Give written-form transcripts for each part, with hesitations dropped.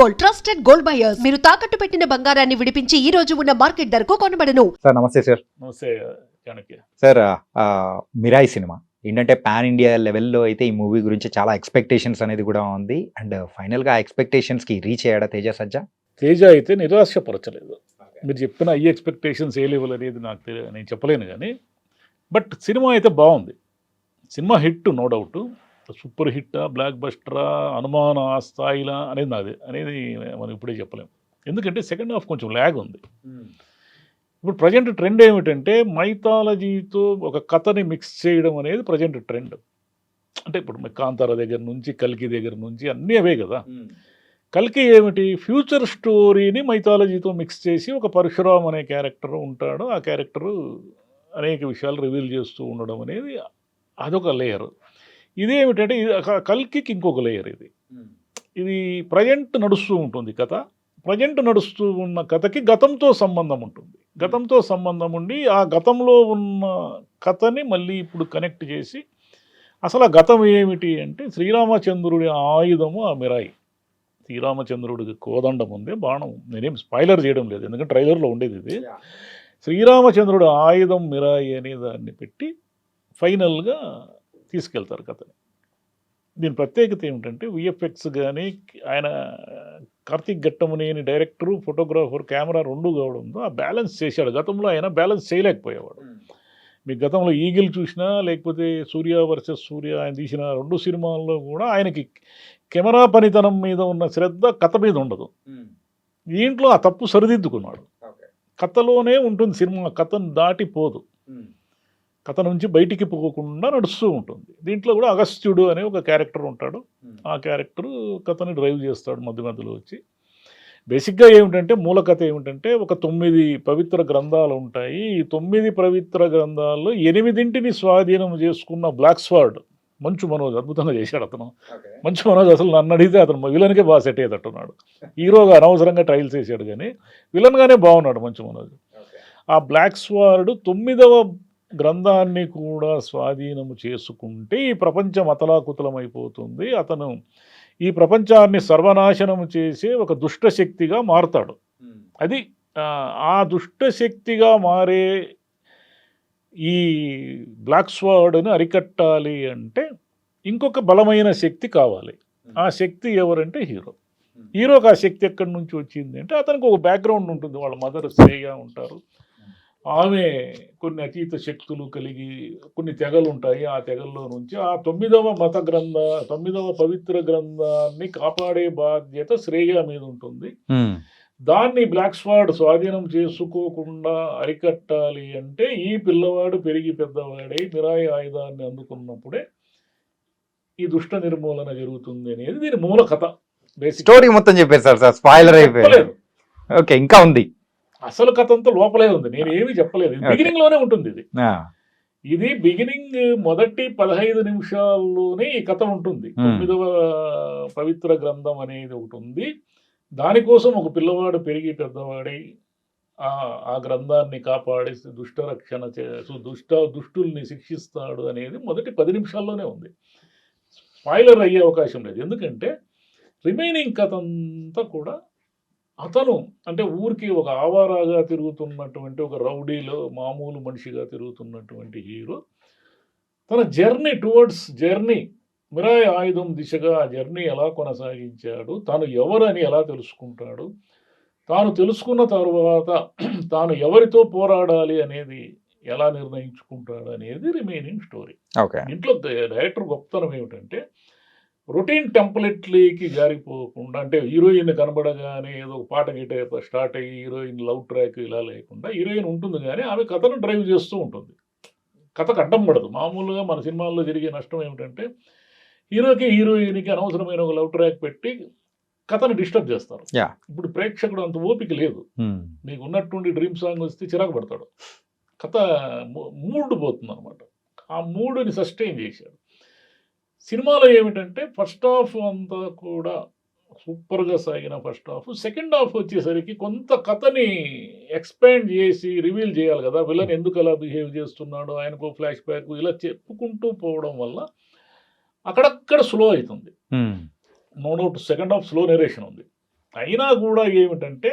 Gold, trusted gold buyers. మీరు తాకట్టు పెట్టిన బంగారాన్ని విడిపించి ఈ రోజు ఉన్న మార్కెట్ ధరకు కొనబడను. సార్ నమస్తే సార్. నమస్తే చాణక్య. సార్ మిరాయి సినిమా ఏంటంటే పాన్ ఇండియా లెవెల్లో అయితే ఈ మూవీ గురించి చాలా ఎక్స్పెక్టేషన్స్ అనేది కూడా ఉంది. అండ్ ఫైనల్గా ఆ ఎక్స్పెక్టేషన్స్కి రీచ్ అయ్యాడా తేజ సజ్జా? తేజ అయితే నిరాశపరచలేదు. మీరు చెప్పిన ఈ ఎక్స్పెక్టేషన్స్ ఏ లెవెల్ అనేది నాకు నేను చెప్పలేను కానీ, బట్ సినిమా అయితే బాగుంది. Cinema hit, no doubt. Super హిట్టా, బ్లాక్ బస్టరా, అనుమాన ఆ స్థాయిలా అనేది మనం ఇప్పుడే చెప్పలేము. ఎందుకంటే సెకండ్ హాఫ్ కొంచెం ల్యాగ్ ఉంది. ఇప్పుడు ప్రజెంట్ ట్రెండ్ ఏమిటంటే మైథాలజీతో ఒక కథని మిక్స్ చేయడం అనేది ప్రజెంట్ ట్రెండ్. అంటే ఇప్పుడు కాంతార దగ్గర నుంచి, కల్కి దగ్గర నుంచి అన్నీ అవే కదా. కల్కి ఏమిటి, ఫ్యూచర్ స్టోరీని మైథాలజీతో మిక్స్ చేసి ఒక పరశురామ్ అనే క్యారెక్టర్ ఉంటాడు. ఆ క్యారెక్టరు అనేక విషయాలు రివీల్ చేస్తూ ఉండడం అనేది అదొక లేయర్. ఇదేమిటంటే కల్కికి ఇంకొక లేయర్. ఇది ప్రజెంట్ నడుస్తూ ఉంటుంది కథ. ప్రజెంట్ నడుస్తూ ఉన్న కథకి గతంతో సంబంధం ఉంటుంది. గతంతో సంబంధం ఉండి ఆ గతంలో ఉన్న కథని మళ్ళీ ఇప్పుడు కనెక్ట్ చేసి, అసలు ఆ గతం ఏమిటి అంటే శ్రీరామచంద్రుడి ఆయుధము ఆ మిరాయి. శ్రీరామచంద్రుడికి కోదండం ఉంది, బాణం. నేనేం స్పాయిలర్ చేయడం లేదు, ఎందుకంటే ట్రైలర్లో ఉండేది ఇది. శ్రీరామచంద్రుడి ఆయుధం మిరాయి అనే దాన్ని పెట్టి ఫైనల్గా తీసుకెళ్తారు కథని. దీని ప్రత్యేకత ఏమిటంటే విఎఫ్ఎక్స్ కానీ, ఆయన Karthik Ghattamaneni director, photographer, camera రెండు కావడంతో ఆ బ్యాలెన్స్ చేశాడు. గతంలో ఆయన బ్యాలెన్స్ చేయలేకపోయేవాడు. మీకు గతంలో ఈగిల్ చూసినా, లేకపోతే సూర్య వర్సెస్ సూర్య ఆయన తీసిన 2 సినిమాల్లో కూడా ఆయనకి కెమెరా పనితనం మీద ఉన్న శ్రద్ధ కథ మీద ఉండదు. దీంట్లో ఆ తప్పు సరిదిద్దుకున్నాడు. కథలోనే ఉంటుంది సినిమా, కథను దాటిపోదు. కథ నుంచి బయటికి పోకుండా నడుస్తూ ఉంటుంది. దీంట్లో కూడా అగస్త్యుడు అనే ఒక క్యారెక్టర్ ఉంటాడు. ఆ క్యారెక్టరు కథని డ్రైవ్ చేస్తాడు మధ్య మధ్యలో వచ్చి. బేసిక్గా ఏమిటంటే, మూల కథ ఏమిటంటే, ఒక 9 పవిత్ర గ్రంథాలు ఉంటాయి. ఈ 9 పవిత్ర గ్రంథాల్లో 8ని స్వాధీనం చేసుకున్న బ్లాక్ స్వార్డ్ మంచు మనోజ్ అద్భుతంగా చేశాడు. అతను మంచు మనోజ్ అసలు నన్ను అడిగితే అతను విలన్కే బాగా సెట్ అయ్యేటట్టున్నాడు. హీరోగా అనవసరంగా ట్రయల్స్ చేశాడు కానీ విలన్గానే బాగున్నాడు మంచు మనోజ్. ఆ బ్లాక్ స్వార్డ్ 9వ గ్రంథాన్ని కూడా స్వాధీనము చేసుకుంటే ఈ ప్రపంచం అతలాకుతలమైపోతుంది. అతను ఈ ప్రపంచాన్ని సర్వనాశనము చేసే ఒక దుష్టశక్తిగా మారుతాడు. అది ఆ దుష్టశక్తిగా మారే ఈ బ్లాక్ స్వార్డ్ని అరికట్టాలి అంటే ఇంకొక బలమైన శక్తి కావాలి. ఆ శక్తి ఎవరంటే హీరో. హీరోకి ఆ శక్తి ఎక్కడి నుంచి వచ్చింది అంటే, అతనికి ఒక బ్యాక్గ్రౌండ్ ఉంటుంది. వాళ్ళ మదర్ శ్రేయ ఉంటారు. ఆమె కొన్ని అతీత శక్తులు కలిగి కొన్ని తెగలు ఉంటాయి. ఆ తెగల్లో నుంచి ఆ 9వ పవిత్ర గ్రంథాన్ని కాపాడే బాధ్యత శ్రేయ మీద ఉంటుంది. దాన్ని బ్లాక్ స్వార్డ్ స్వాధీనం చేసుకోకుండా అరికట్టాలి అంటే ఈ పిల్లవాడు పెరిగి పెద్దవాడై మిరాయి ఆయుధాన్ని అందుకున్నప్పుడే ఈ దుష్ట నిర్మూలన జరుగుతుంది అనేది దీని మూల కథ. స్టోరీ మొత్తం చెప్పారు సార్, స్పాయిలర్ అయిపోయింది. ఓకే, ఇంకా ఉంది. అసలు కథ అంతా లోపలే ఉంది, నేను ఏమీ చెప్పలేదు. బిగినింగ్ లోనే ఉంటుంది ఇది బిగినింగ్ మొదటి 15 నిమిషాల్లోనే ఈ కథ ఉంటుంది. 9వ పవిత్ర గ్రంథం అనేది ఒకటి ఉంది. దానికోసం ఒక పిల్లవాడు పెరిగి పెద్దవాడై ఆ గ్రంథాన్ని కాపాడి దుష్టరక్షణ దుష్టుల్ని శిక్షిస్తాడు అనేది మొదటి 10 నిమిషాల్లోనే ఉంది. స్పాయిలర్ అయ్యే అవకాశం లేదు, ఎందుకంటే రిమైనింగ్ కథ అంతా కూడా అతను అంటే ఊరికి ఒక ఆవారాగా తిరుగుతున్నటువంటి ఒక రౌడీలో మామూలు మనిషిగా తిరుగుతున్నటువంటి హీరో తన జర్నీ మిరాయి ఆయుధం దిశగా ఆ జర్నీ ఎలా కొనసాగించాడు, తాను ఎవరని ఎలా తెలుసుకుంటాడు, తాను తెలుసుకున్న తర్వాత తాను ఎవరితో పోరాడాలి అనేది ఎలా నిర్ణయించుకుంటాడు అనేది రిమైనింగ్ స్టోరీ. ఇంట్లో డైరెక్టర్ గొప్పతనం ఏమిటంటే, రొటీన్ టెంప్లెట్లకి జారిపోకుండా, అంటే హీరోయిన్ కనబడగానే ఏదో ఒక పాట గీట స్టార్ట్ అయ్యి హీరోయిన్ లవ్ ట్రాక్ ఇలా లేకుండా, హీరోయిన్ ఉంటుంది కానీ ఆమె కథను డ్రైవ్ చేస్తూ ఉంటుంది. కథకు అడ్డం పడదు. మామూలుగా మన సినిమాల్లో జరిగే నష్టం ఏమిటంటే, హీరోకి హీరోయిన్కి అనవసరమైన ఒక లవ్ ట్రాక్ పెట్టి కథను డిస్టర్బ్ చేస్తారు. ఇప్పుడు ప్రేక్షకుడు అంత ఓపిక లేదు. నీకు ఉన్నటువంటి డ్రీమ్ సాంగ్ వస్తే చిరాకు పడతాడు. కథ మూడ్ పోతుంది అనమాట. ఆ మూడ్ని సస్టైన్ చేశాడు. సినిమాలో ఏమిటంటే ఫస్ట్ హాఫ్ అంతా కూడా సూపర్గా సాగిన ఫస్ట్ హాఫ్, సెకండ్ హాఫ్ వచ్చేసరికి కొంత కథని ఎక్స్పాండ్ చేసి రివీల్ చేయాలి కదా. విలన్ ఎందుకు అలా బిహేవ్ చేస్తున్నాడు, ఆయనకు ఫ్లాష్ బ్యాక్ ఇలా చెప్పుకుంటూ పోవడం వల్ల అక్కడక్కడ స్లో అవుతుంది. No doubt second half slow narration ఉంది. అయినా కూడా ఏమిటంటే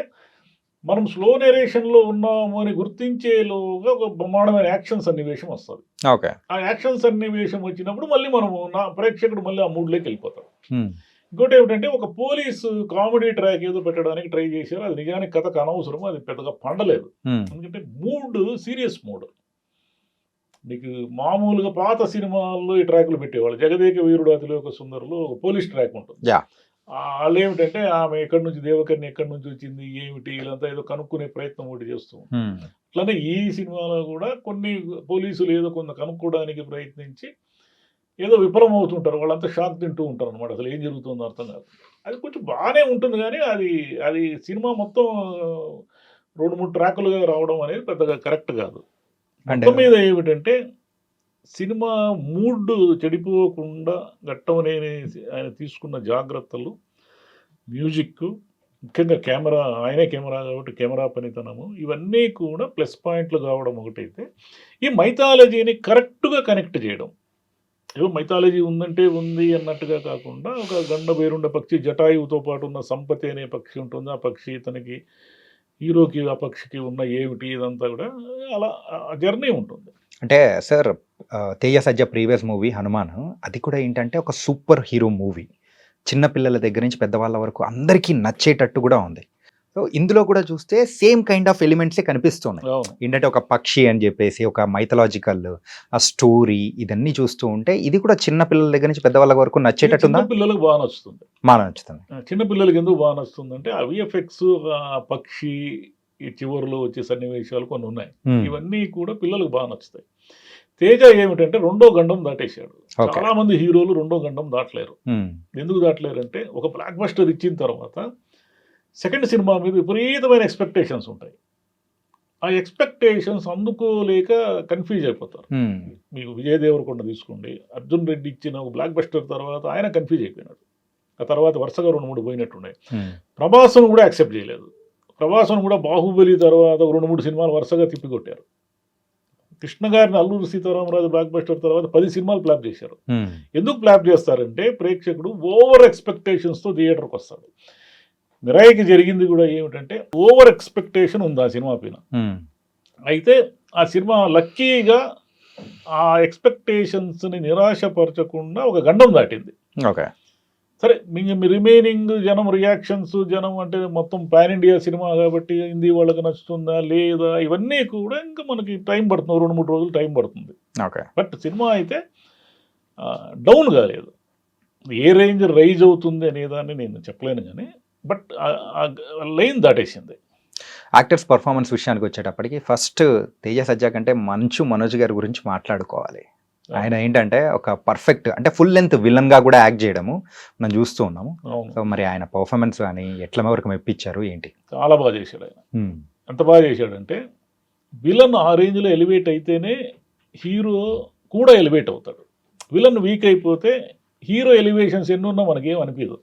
మనం స్లో నెరేషన్లో ఉన్నాము అని గుర్తించేలోగా ఒక బ్రహ్మాండమైన యాక్షన్ సన్నివేశం వస్తుంది. ఓకే. ఆ యాక్షన్ సన్నివేశం వచ్చినప్పుడు మళ్ళీ మనము ప్రేక్షకుడు మళ్ళీ ఆ మూడ్లోకి వెళ్ళిపోతాడు. ఇంకోటి ఏమిటంటే ఒక పోలీసు కామెడీ ట్రాక్ ఏదో పెట్టడానికి ట్రై చేశారు. అది నిజానికి కథకు అనవసరం, అది పెద్దగా పండలేదు. ఎందుకంటే మూడ్ సీరియస్ మూడ్. నీకు మామూలుగా పాత సినిమాల్లో ఈ ట్రాక్లు పెట్టేవాళ్ళు. జగదేక వీరుడు అతిలోక సుందరులో పోలీస్ ట్రాక్ ఉంటుంది. వాళ్ళు ఏమిటంటే ఆమె ఎక్కడి నుంచి దేవకన్య ఎక్కడి నుంచి వచ్చింది ఏమిటి వీళ్ళంతా ఏదో కనుక్కునే ప్రయత్నం ఒకటి చేస్తూ అట్లనే ఈ సినిమాలో కూడా కొన్ని పోలీసులు ఏదో కొంత కనుక్కోవడానికి ప్రయత్నించి ఏదో విఫలం అవుతుంటారు. వాళ్ళంతా షాక్ తింటూ ఉంటారు అనమాట. అసలు ఏం జరుగుతుందో అర్థం కాదు. అది కొంచెం బాగానే ఉంటుంది కానీ అది సినిమా మొత్తం 2-3 ట్రాకులుగా రావడం అనేది పెద్దగా కరెక్ట్ కాదు. మొత్తం మీద ఏమిటంటే సినిమా మూడ్ చెడిపోకుండా గట్టమనేని ఆయన తీసుకున్న జాగ్రత్తలు, మ్యూజిక్, ముఖ్యంగా కెమెరా, ఆయనే కెమెరా కాబట్టి కెమెరా పనితనము, ఇవన్నీ కూడా ప్లస్ పాయింట్లు కావడం ఒకటైతే, ఈ మైథాలజీని కరెక్ట్గా కనెక్ట్ చేయడం. ఏదో మైథాలజీ ఉందంటే ఉంది అన్నట్టుగా కాకుండా ఒక గండ బేరుండ పక్షి జటాయువుతో పాటు ఉన్న సంపతి అనే పక్షి ఉంటుంది. ఆ పక్షి తనకి హీరోకి ఆ పక్షికి ఉన్న ఏమిటి ఇదంతా కూడా అలా జర్నీ ఉంటుంది. అంటే సార్ తేజ సజ్జా ప్రీవియస్ మూవీ హనుమాన్, అది కూడా ఏంటంటే ఒక సూపర్ హీరో మూవీ. చిన్న పిల్లల దగ్గర నుంచి పెద్దవాళ్ళ వరకు అందరికీ నచ్చేటట్టు కూడా ఉంది. సో ఇందులో కూడా చూస్తే సేమ్ కైండ్ ఆఫ్ ఎలిమెంట్సే కనిపిస్తున్నాయి. ఏంటంటే ఒక పక్షి అని చెప్పేసి ఒక మైథలాజికల్ ఆ స్టోరీ ఇదన్నీ చూస్తూ ఉంటే ఇది కూడా చిన్న పిల్లల దగ్గర నుంచి పెద్దవాళ్ళ వరకు నచ్చేటట్టు పిల్లలకు బాగా నచ్చుతుంది. బాగా నచ్చుతుంది. చిన్న పిల్లలకి ఎందుకు బాగా నచ్చుతుంది అంటే ఆ విఎఫ్ఎక్స్, పక్షి ఈ చివరిలో వచ్చే సన్నివేశాలు కొన్ని ఉన్నాయి. ఇవన్నీ కూడా పిల్లలకు బాగా నచ్చుతాయి. తేజ ఏమిటంటే 2వ గండం దాటేశాడు. చాలా మంది హీరోలు 2వ గండం దాటలేరు. ఎందుకు దాటలేరు అంటే ఒక బ్లాక్ బస్టర్ ఇచ్చిన తర్వాత సెకండ్ సినిమా మీద విపరీతమైన ఎక్స్పెక్టేషన్స్ ఉంటాయి. ఆ ఎక్స్పెక్టేషన్స్ అందుకోలేక కన్ఫ్యూజ్ అయిపోతారు. మీకు విజయ్ దేవరకొండ తీసుకోండి, అర్జున్ రెడ్డి ఇచ్చిన ఒక బ్లాక్ బస్టర్ తర్వాత ఆయన కన్ఫ్యూజ్ అయిపోయినాడు. ఆ తర్వాత వరుసగా 2-3 పోయినట్టున్నాయి. ప్రభాస్ను కూడా యాక్సెప్ట్ చేయలేదు. ప్రభాస్ను కూడా బాహుబలి తర్వాత 2-3 సినిమాలు వరుసగా తిప్పికొట్టారు. కృష్ణ గారిని అల్లూరి సీతారామరాజు బ్లాక్ బస్టర్ తర్వాత 10 సినిమాలు ప్లాప్ చేశారు. ఎందుకు ప్లాప్ చేస్తారంటే ప్రేక్షకుడు ఓవర్ ఎక్స్పెక్టేషన్స్తో థియేటర్కి వస్తాడు. మిరాయికి జరిగింది కూడా ఏమిటంటే ఓవర్ ఎక్స్పెక్టేషన్ ఉంది ఆ సినిమా పైన. అయితే ఆ సినిమా లక్కీగా ఆ ఎక్స్పెక్టేషన్స్ని నిరాశపరచకుండా ఒక గండం దాటింది. ఓకే, సరే రిమైనింగ్ జనం రియాక్షన్స్, జనం అంటే మొత్తం పాన్ ఇండియా సినిమా కాబట్టి హిందీ వాళ్ళకి నచ్చుతుందా లేదా ఇవన్నీ కూడా ఇంకా మనకి టైం పడుతుంది, 2-3 రోజులు టైం పడుతుంది. బట్ సినిమా అయితే డౌన్ కాలేదు. ఏ రేంజ్ రైజ్ అవుతుంది అనేదాన్ని నేను చెప్పలేను కానీ బట్ లైన్ దాటేసింది. యాక్టర్స్ పర్ఫార్మెన్స్ విషయానికి వచ్చేటప్పటికి ఫస్ట్ తేజ సజ్జా కంటే మంచు మనోజ్ గారి గురించి మాట్లాడుకోవాలి. ఆయన ఏంటంటే ఒక పర్ఫెక్ట్ అంటే ఫుల్ లెంత్ విలన్ గా కూడా యాక్ట్ చేయడము మనం చూస్తూ ఉన్నాము. సో మరి ఆయన పర్ఫార్మెన్స్ కానీ ఎట్ల వరకు మెప్పించారు ఏంటి? చాలా బాగా చేశాడు ఆయన. ఎంత బాగా చేశాడంటే విలన్ ఆ రేంజ్లో ఎలివేట్ అయితేనే హీరో కూడా ఎలివేట్ అవుతాడు. విలన్ వీక్ అయిపోతే హీరో ఎలివేషన్స్ ఎన్నున్నా మనకేం అనిపించదు.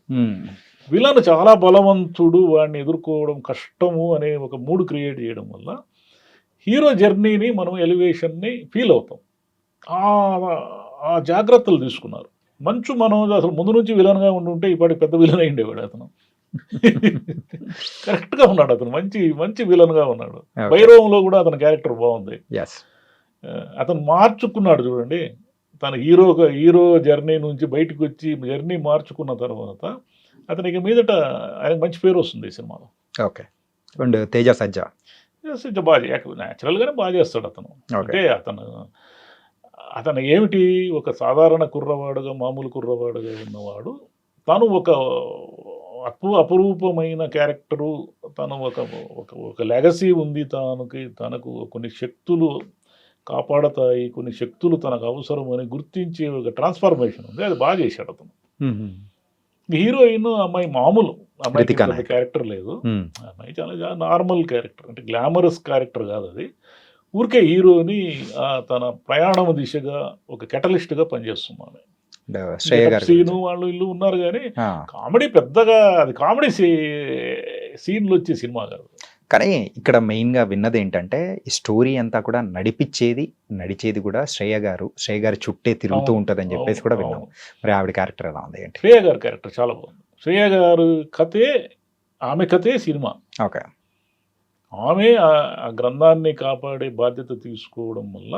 విలన్ చాలా బలవంతుడు, వాడిని ఎదుర్కోవడం కష్టము అనే ఒక మూడ్ క్రియేట్ చేయడం వల్ల హీరో జర్నీని మనం ఎలివేషన్ని ఫీల్ అవుతాం. ఆ జాగ్రత్తలు తీసుకున్నారు. మంచు మనోజ్ అసలు ముందు నుంచి విలన్గా ఉండుంటే ఇప్పటికి పెద్ద విలన్ అయ్యిండేవాడు. అతను కరెక్ట్గా ఉన్నాడు. అతను మంచి మంచి విలన్గా ఉన్నాడు. భైరవంలో కూడా అతని క్యారెక్టర్ బాగుంది. అతను మార్చుకున్నాడు చూడండి. తన హీరో జర్నీ నుంచి బయటకు వచ్చి జర్నీ మార్చుకున్న తర్వాత అతనికి మీదట ఆయనకు మంచి పేరు వస్తుంది ఈ సినిమాలో. ఓకే, అండ్ తేజ సజ్జా బాగా న్యాచురల్గానే బాగా చేస్తాడు అతను. అంటే అతను ఏమిటి ఒక సాధారణ కుర్రవాడుగా, మామూలు కుర్రవాడుగా ఉన్నవాడు తను ఒక అపురూపమైన క్యారెక్టరు. తను ఒక లెగసీ ఉంది. తనకు కొన్ని శక్తులు కాపాడతాయి, కొన్ని శక్తులు తనకు అవసరం అని గుర్తించే ఒక ట్రాన్స్ఫర్మేషన్ ఉంది. అది బాగా చేశాడు అతను. హీరోయిన్ అమ్మాయి మామూలు అమ్మాయి, క్యారెక్టర్ లేదు. అమ్మాయి చాలా నార్మల్ క్యారెక్టర్, అంటే గ్లామరస్ క్యారెక్టర్ కాదు అది. ఊరికే హీరోని తన ప్రయాణం దిశగా ఒక కెటలిస్ట్గా పనిచేస్తున్నాను. సీను వాళ్ళు ఇల్లు ఉన్నారు కానీ కామెడీ పెద్దగా అది కామెడీ సీన్లు వచ్చే సినిమా కాదు. కానీ ఇక్కడ మెయిన్గా విన్నది ఏంటంటే ఈ స్టోరీ అంతా కూడా నడిచేది కూడా శ్రేయ గారి చుట్టే తిరుగుతూ ఉంటుందని చెప్పేసి కూడా విన్నాము. మరి ఆవిడ క్యారెక్టర్ ఎలా ఉంది ఏంటి? శ్రేయ గారి క్యారెక్టర్ చాలా బాగుంది. శ్రేయ గారు కథే ఆమె కథే సినిమా. ఓకే. ఆమె ఆ గ్రంథాన్ని కాపాడే బాధ్యత తీసుకోవడం వల్ల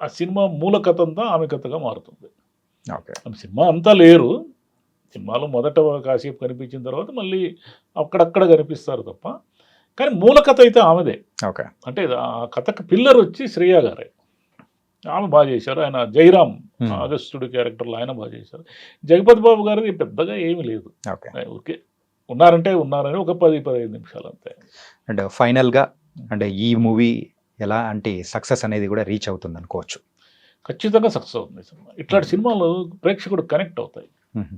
ఆ సినిమా మూల కథ అంతా ఆమె కథగా మారుతుంది. ఓకే. ఆమె సినిమా అంతా లేరు, సినిమాలో మొదట కాసేపు కనిపించిన తర్వాత మళ్ళీ అక్కడక్కడ కనిపిస్తారు తప్ప, కానీ మూల కథ అయితే ఆమెదే. ఓకే. అంటే ఆ కథకు పిల్లర్ వచ్చి శ్రేయ గారే. ఆమె బాగా చేశారు. ఆయన జయరామ్ అగస్త్యుడి క్యారెక్టర్లో ఆయన బాగా చేశారు. జగపతి బాబు గారిది పెద్దగా ఏమీ లేదు. ఓకే. ఓకే, ఉన్నారని ఒక 10-15 నిమిషాలు అంతే. అండ్ ఫైనల్గా అంటే ఈ మూవీ ఎలా అంటే సక్సెస్ అనేది కూడా రీచ్ అవుతుంది అనుకోవచ్చు? ఖచ్చితంగా సక్సెస్ అవుతుంది సినిమా. ఇట్లాంటి సినిమాలు ప్రేక్షకుడు కనెక్ట్ అవుతాయి.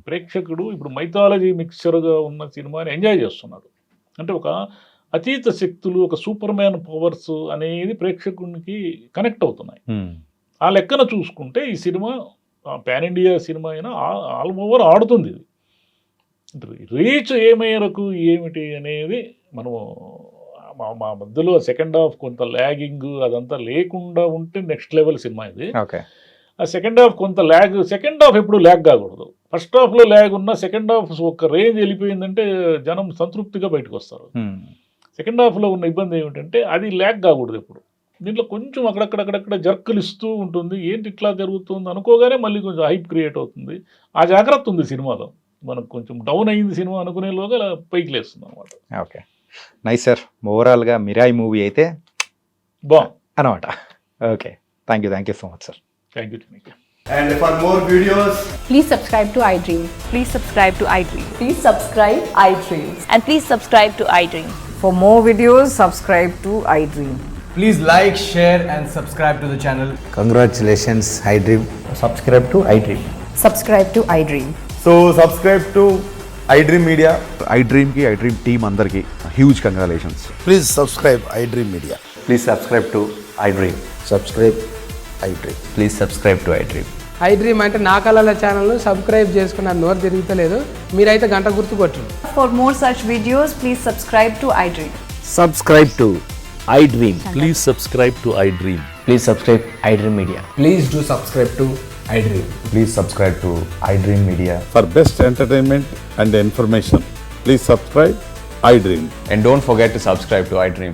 ప్రేక్షకుడు ఇప్పుడు మైథాలజీ మిక్చర్గా ఉన్న సినిమాని ఎంజాయ్ చేస్తున్నాడు. అంటే ఒక అతీత శక్తులు, ఒక సూపర్ మ్యాన్ పవర్స్ అనేది ప్రేక్షకునికి కనెక్ట్ అవుతున్నాయి. ఆ లెక్కన చూసుకుంటే ఈ సినిమా పాన్ ఇండియా సినిమా అయినా ఆల్ ఓవర్ ఆడుతుంది. ఇది రీచ్ ఏ మేరకు ఏమిటి అనేది మనము మా మధ్యలో సెకండ్ హాఫ్ కొంత ల్యాగింగ్ అదంతా లేకుండా ఉంటే నెక్స్ట్ లెవెల్ సినిమా ఇది. ఓకే. ఆ సెకండ్ హాఫ్ కొంత సెకండ్ హాఫ్ ఎప్పుడు ల్యాగ్ కాకూడదు. ఫస్ట్ హాఫ్లో ల్యాగ్ ఉన్న సెకండ్ హాఫ్ ఒక రేంజ్ వెళ్ళిపోయిందంటే జనం సంతృప్తిగా బయటకు వస్తారు. సెకండ్ హాఫ్లో ఉన్న ఇబ్బంది ఏమిటంటే అది ల్యాగ్ కాకూడదు ఎప్పుడు. దీంట్లో కొంచెం అక్కడక్కడ జర్కులు ఇస్తూ ఉంటుంది. ఏంటి ఇట్లా జరుగుతుంది అనుకోగానే మళ్ళీ కొంచెం హైప్ క్రియేట్ అవుతుంది. ఆ జాగ్రత్త ఉంది సినిమాలో. మనకు కొంచెం డౌన్ అయింది సినిమా అనుకునేలోగా ఇలా పైకి లేస్తుంది అనమాట. Okay, nice sir. ఓవరాల్గా మిరాయి మూవీ అయితే బాగుంది అనమాట. Okay, thank you so much sir. Thank you to. And for more videos, Please subscribe to iDream. Please subscribe to iDream. Please subscribe iDream. And please subscribe to iDream. For more videos, subscribe to iDream. please like, share and subscribe to the channel. Congratulations, iDream. Subscribe to iDream. Subscribe to iDream. So subscribe to iDream Media. iDream ki iDream team andarki huge congratulations. Please subscribe iDream Media. Please subscribe to iDream. Subscribe iDream. Please subscribe to iDream. iDream అంటే నా కళల channel subscribe చేసుకున్న నోరు తిరుగుతలేదు, మీరైతే గంట గుర్తు కొట్టండి. For more such videos, please subscribe to iDream. Subscribe to iDream. Please subscribe to iDream. Please subscribe iDream Media. Please do subscribe to iDream. Please subscribe to iDream Media. For best entertainment and information, please subscribe iDream. And don't forget to subscribe to iDream.